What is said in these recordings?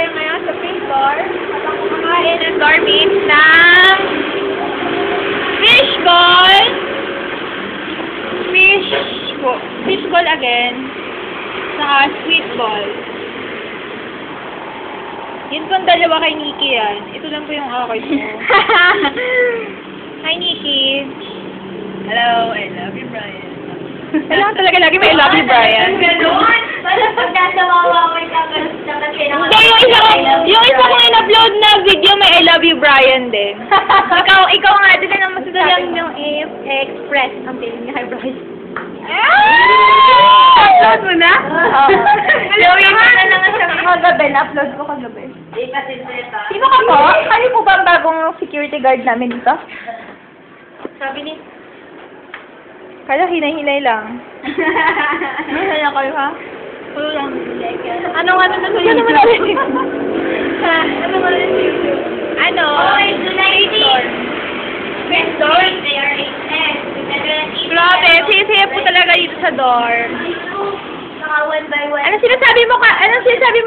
tayo ngayon sa fish bar. Kumakain ng garments ng fish ball. Fish ball again. Saka sweet ball. Yun pong dalawa kay Nikki yan. Ito lang po yung akin mo. Hi, Nikki. Hello, I love you, Brian. Kailangan talaga lagi may love you, Brian. Ganon? Parang pag nasa mawaway ka, dapat kailangan... Hindi, yung isa kong in-upload na video may I love you, Brian din. ikaw nga, doon na mas lang yung express ang feeling niya kay Brian. Upload mo na? Oo. Gawin mo na lang sa Kagabi, na-upload ko kagabi. Di pa sinreta. Sino ka po? Ano po ba ang bagong security guard namin dito? Sabi ni... Kala hinay-hinay lang. Hinay lang kayo, ha? Pulo lang. Ano nga na sa YouTube? Ano nga na sa YouTube? Ano? Oh, it's July 18. Best door? They are 8 Grabe, siya po talaga dito sa dorm. Mga 1 by 1. Anong sinasabi mo,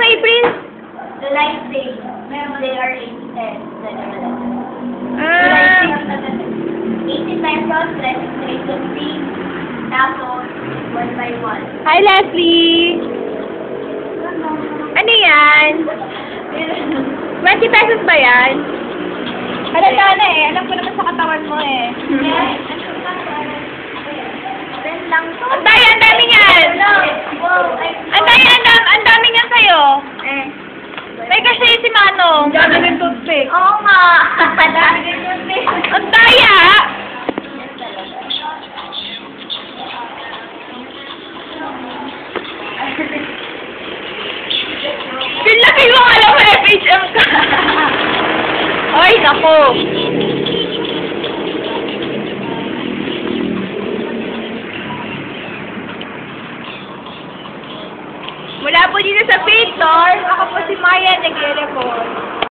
April? The light day. Meron they are 8 Ah. 80 pesos, registrate to fee, tapos 1 by 1. Hi, Leslie. Ano yan? 20 pesos ba yan? Halata na eh. Alam ko naman sa katawan mo eh. Lang to. Ang dami yan! Ang dami yan sa'yo. May kasi si Manong. Ang dami ng toothpick. Oo nga. Dami din yung fish. Ang daya! Feel na feel mo alam mo FHM ka. Ay, nako. Mula po dito sa Pictor, ako po si Maya, nagre-report.